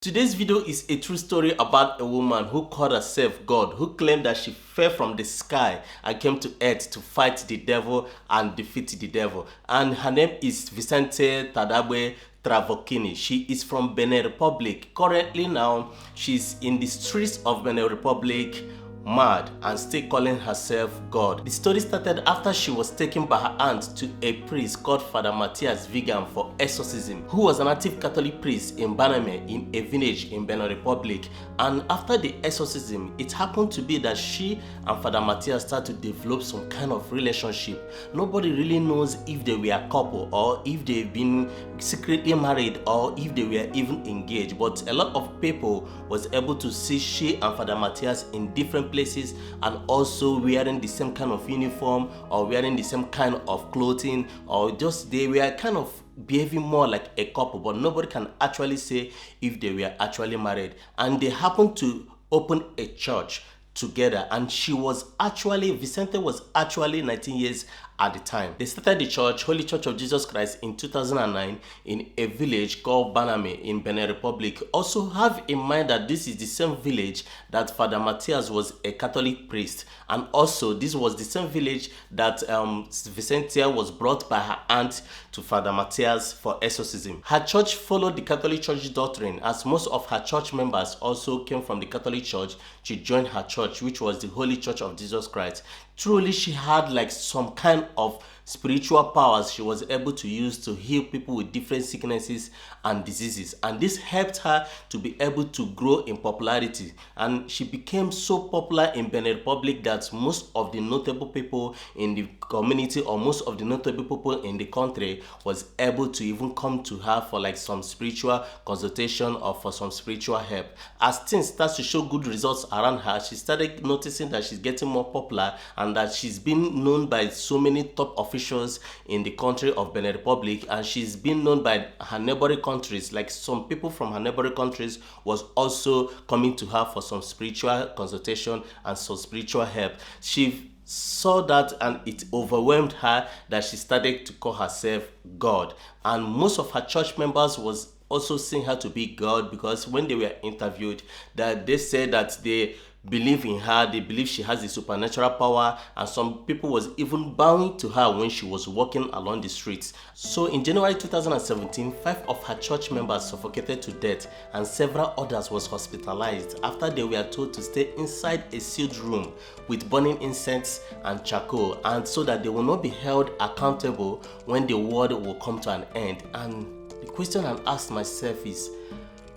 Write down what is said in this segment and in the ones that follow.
Today's video is a true story about a woman who called herself God, who claimed that she fell from the sky and came to earth to fight the devil and defeat the devil. And her name is Vicentia tadagbe Tchranvoukinni. She is from Benin Republic. Currently now, she's in the streets of Benin Republic, mad and still calling herself God. The story started after she was taken by her aunt to a priest called Father Matthias Vegan for exorcism, who was an active Catholic priest in Baname, in a village in Benin Republic. And after the exorcism, it happened to be that she and Father Matthias started to develop some kind of relationship. Nobody really knows if they were a couple or if they've been secretly married or if they were even engaged, but a lot of people was able to see she and Father Matthias in different places and also wearing the same kind of uniform or wearing the same kind of clothing, or just they were kind of behaving more like a couple, but nobody can actually say if they were actually married. And they happened to open a church together, and Vicentia was actually 19 years at the time. They started the church, Holy Church of Jesus Christ, in 2009 in a village called Baname in Benin Republic. Also have in mind that this is the same village that Father Matthias was a Catholic priest, and also this was the same village that Vicentia was brought by her aunt to Father Matthias for exorcism. Her church followed the Catholic Church doctrine, as most of her church members also came from the Catholic Church. She joined her church, which was the Holy Church of Jesus Christ. Truly, she had like some kind of spiritual powers she was able to use to heal people with different sicknesses and diseases, and this helped her to be able to grow in popularity. And she became so popular in Benin Republic that most of the notable people in the community or most of the notable people in the country was able to even come to her for like some spiritual consultation or for some spiritual help. As things start to show good results around her, she started noticing that she's getting more popular and that she's been known by so many top officials in the country of Benin Republic, and she's been known by her neighboring countries. Like some people from her neighboring countries was also coming to her for some spiritual consultation and some spiritual help. She saw that and it overwhelmed her that she started to call herself God, and most of her church members was also seeing her to be God, because when they were interviewed, that they said that they believe in her, they believe she has the supernatural power, and some people was even bowing to her when she was walking along the streets. So in January 2017, 5 of her church members suffocated to death and several others was hospitalized after they were told to stay inside a sealed room with burning incense and charcoal, and so that they will not be held accountable when the world will come to an end. And the question I asked myself is,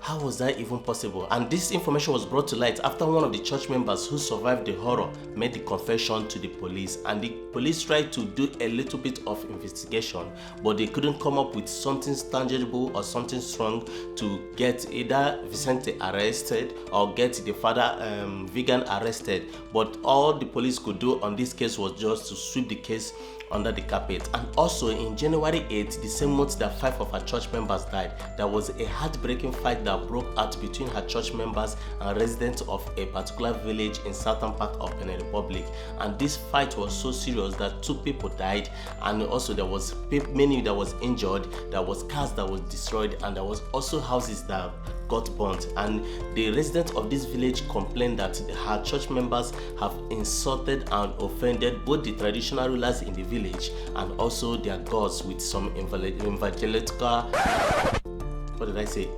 how was that even possible? And this information was brought to light after one of the church members who survived the horror made the confession to the police, and the police tried to do a little bit of investigation, but they couldn't come up with something tangible or something strong to get either Vicente arrested or get the father Vegan arrested. But all the police could do on this case was just to sweep the case under the carpet. And also in January 8th, the same month that 5 of her church members died, there was a heartbreaking fight that broke out between her church members and residents of a particular village in southern part of Benin Republic. And this fight was so serious that 2 people died, and also there was many that was injured, there was cars that was destroyed, and there was also houses that got burnt. And the residents of this village complained that her church members have insulted and offended both the traditional rulers in the village and also their gods with some evangelical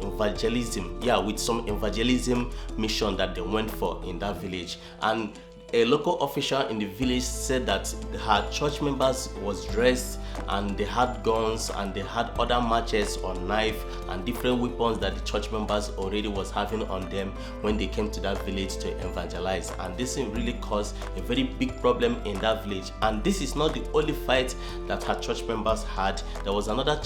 evangelism. Yeah, with some evangelism mission that they went for in that village. And a local official in the village said that her church members was dressed and they had guns and they had other matches or knife and different weapons that the church members already was having on them when they came to that village to evangelize. And this really caused a very big problem in that village. And this is not the only fight that her church members had. There was another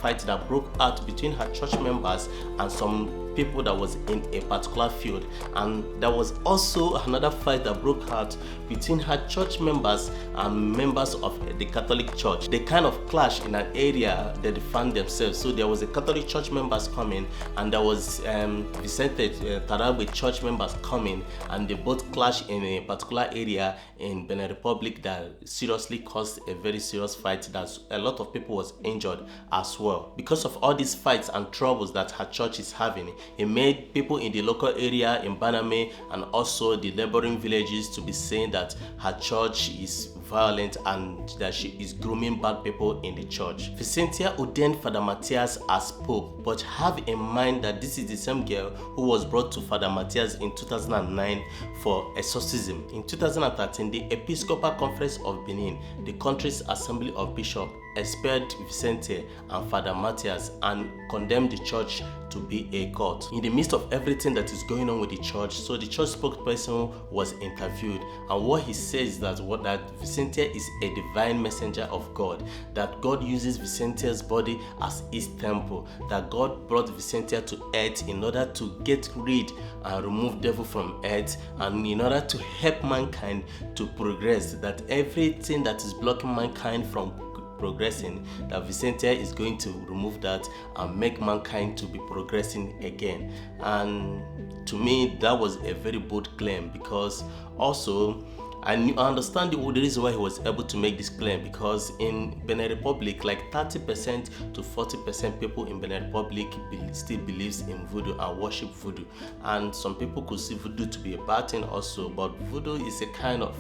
fight that broke out between her church members and some people that was in a particular field, and there was also another fight that broke out between her church members and members of the Catholic Church. They kind of clashed in an area that they found themselves. So there was a Catholic church members coming, and there was Vicentia tadagbe church members coming, and they both clashed in a particular area in Benin Republic that seriously caused a very serious fight that a lot of people was injured as well. Because of all these fights and troubles that her church is having, He made people in the local area in Baname and also the neighboring villages to be saying that her church is violent and that she is grooming bad people in the church. Vicentia ordained Father Matthias as Pope, but have in mind that this is the same girl who was brought to Father Matthias in 2009 for exorcism. In 2013, the Episcopal Conference of Benin, the country's assembly of bishops, expelled Vicentia and Father Matthias and condemned the church to be a cult. In the midst of everything that is going on with the church, so the church spokesperson was interviewed, and what he says that Vicentia is a divine messenger of God, that God uses Vicentia's body as his temple, that God brought Vicentia to earth in order to get rid and remove devil from earth, and in order to help mankind to progress, that everything that is blocking mankind from progressing, that Vicentia is going to remove that and make mankind to be progressing again. And to me, that was a very bold claim, because also I understand the reason why he was able to make this claim, because in Benin Republic, like 30% to 40% people in Benin Republic still believes in voodoo and worship voodoo. And some people could see voodoo to be a bad thing also, but voodoo is a kind of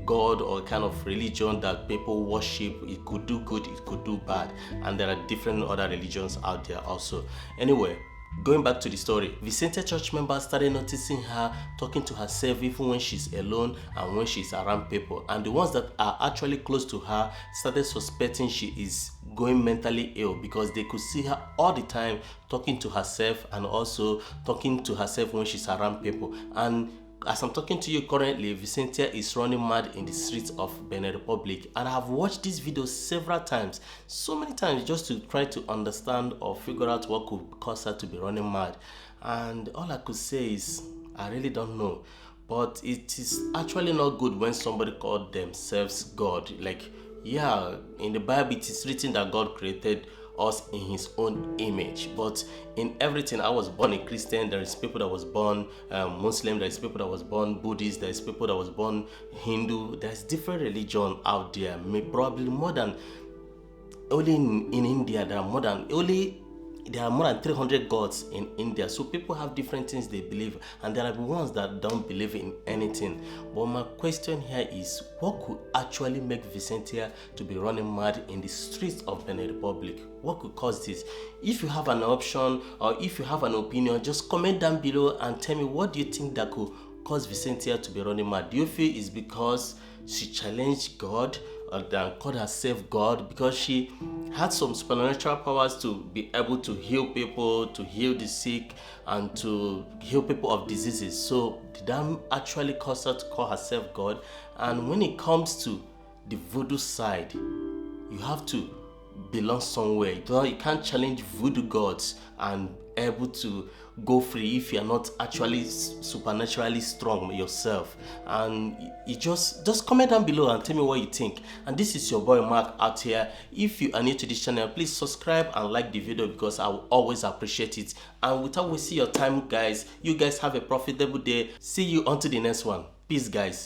God or a kind of religion that people worship. It could do good, it could do bad, and there are different other religions out there also. Anyway, going back to the story, Vicentia church members started noticing her talking to herself even when she's alone and when she's around people. And the ones that are actually close to her started suspecting she is going mentally ill, because they could see her all the time talking to herself and also talking to herself when she's around people. And as I'm talking to you currently, Vicentia is running mad in the streets of Benin Republic, and I have watched this video several times, so many times, just to try to understand or figure out what could cause her to be running mad. And all I could say is, I really don't know. But it is actually not good when somebody called themselves God. Like, yeah, in the Bible it is written that God created us in his own image, but in everything, I was born a Christian, there is people that was born Muslim, there is people that was born Buddhist, there is people that was born Hindu. There's different religion out there, probably more than only in India. There are more than 300 gods in India. So people have different things they believe, and there are ones that don't believe in anything. But my question here is, what could actually make Vicentia to be running mad in the streets of Benin Republic? What could cause this? If you have an option or if you have an opinion, just comment down below and tell me, what do you think that could cause Vicentia to be running mad? Do you feel it's because she challenged God and called herself God, because she had some supernatural powers to be able to heal people, to heal the sick, and to heal people of diseases? So did that actually cause her to call herself God? And when it comes to the voodoo side, you have to belong somewhere. You can't challenge voodoo gods and able to go free if you're not actually supernaturally strong yourself. And you just comment down below and tell me what you think. And this is your boy Mark out here. If you are new to this channel, please subscribe and like the video, because I will always appreciate it. And without wasting your time, guys, you guys have a profitable day. See you until the next one. Peace, guys.